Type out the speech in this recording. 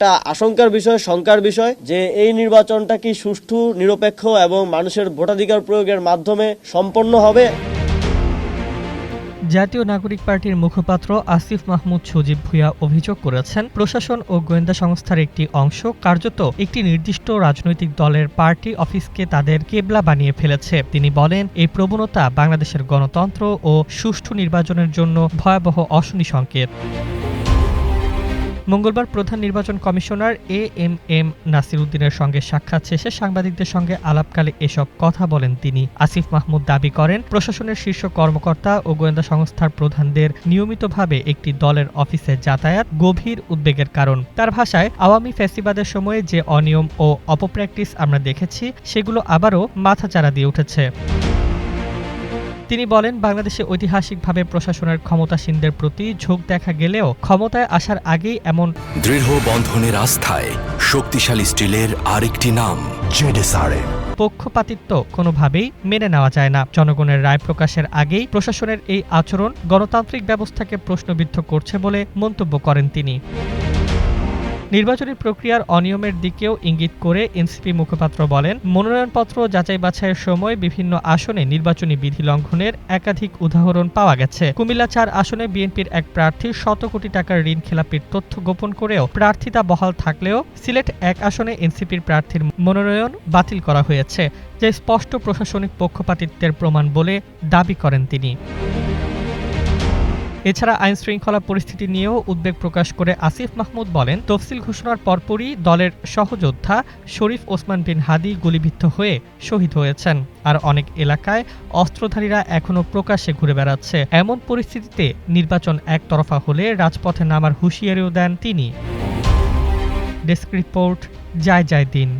একটা আশঙ্কার বিষয়, শঙ্কার বিষয় যে এই নির্বাচনটা কি সুষ্ঠু, নিরপেক্ষ এবং মানুষের ভোটাধিকার প্রয়োগের মাধ্যমে সম্পন্ন হবে। জাতীয় নাগরিক পার্টির মুখপাত্র আসিফ মাহমুদ সজীব ভুঁইয়া অভিযোগ করেছেন, প্রশাসন ও গোয়েন্দা সংস্থার একটি অংশ কার্যত একটি নির্দিষ্ট রাজনৈতিক দলের পার্টি অফিসকে তাদের কেবলা বানিয়ে ফেলেছে। তিনি বলেন, এই প্রবণতা বাংলাদেশের গণতন্ত্র ও সুষ্ঠু নির্বাচনের জন্য ভয়াবহ অশনি সংকেত। মঙ্গলবার প্রধান নির্বাচন কমিশনার এএমএম নাসির উদ্দিনের সঙ্গে সাক্ষাৎ শেষে সাংবাদিকদের সঙ্গে আলাপকালে এসব কথা বলেন তিনি। আসিফ মাহমুদ দাবি করেন, প্রশাসনের শীর্ষ কর্মকর্তা ও গোয়েন্দা সংস্থার প্রধানদের নিয়মিতভাবে একটি দলের অফিসে যাতায়াত গভীর উদ্বেগের কারণ। তার ভাষায়, আওয়ামী ফ্যাসিবাদের সময়ে যে অনিয়ম ও অপপ্র্যাকটিস আমরা দেখেছি, সেগুলো আবারও মাথাচাড়া দিয়ে উঠেছে। তিনি বলেন, বাংলাদেশে ঐতিহাসিকভাবে প্রশাসনের ক্ষমতাসীনদের প্রতি ঝোঁক দেখা গেলেও ক্ষমতায় আসার আগেই এমন দৃঢ় বন্ধনের আস্থায় শক্তিশালী স্টিলের আরেকটি নাম জেডএসআরএম। পক্ষপাতিত্ব কোনোভাবেই মেনে নেওয়া যায় না। জনগণের রায় প্রকাশের আগেই প্রশাসনের এই আচরণ গণতান্ত্রিক ব্যবস্থাকে প্রশ্নবিদ্ধ করছে বলে মন্তব্য করেন তিনি। নির্বাচনী প্রক্রিয়ার অনিয়মের দিকেও ইঙ্গিত করে এনসিপি মুখপাত্র বলেন, মনোনয়নপত্র যাচাই বাছাইয়ের সময় বিভিন্ন আসনে নির্বাচনী বিধি লঙ্ঘনের একাধিক উদাহরণ পাওয়া গেছে। কুমিল্লা ৪ আসনে বিএনপির এক প্রার্থী শত কোটি টাকার ঋণ খেলাপির তথ্য গোপন করেও প্রার্থিতা বহাল থাকলেও সিলেট ১ আসনে এনসিপির প্রার্থীর মনোনয়ন বাতিল করা হয়েছে, যা স্পষ্ট প্রশাসনিক পক্ষপাতিত্বের প্রমাণ বলে দাবি করেন তিনি। এছাড়া আইন শৃঙ্খলা পরিস্থিতি নিয়েও উদ্বেগ প্রকাশ করে আসিফ মাহমুদ বলেন, তফসিল ঘোষণার পরপরই দলের সহযোদ্ধা শরীফ ওসমান বিন হাদি গুলিবিদ্ধ হয়ে শহীদ হয়েছেন। আর অনেক এলাকায় অস্ত্রধারীরা এখনও প্রকাশ্যে ঘুরে বেড়াচ্ছে। এমন পরিস্থিতিতে নির্বাচন একতরফা হলে রাজপথে নামার হুঁশিয়ারিও দেন তিনি। ডেস্ক রিপোর্ট, জয় জয় দিন।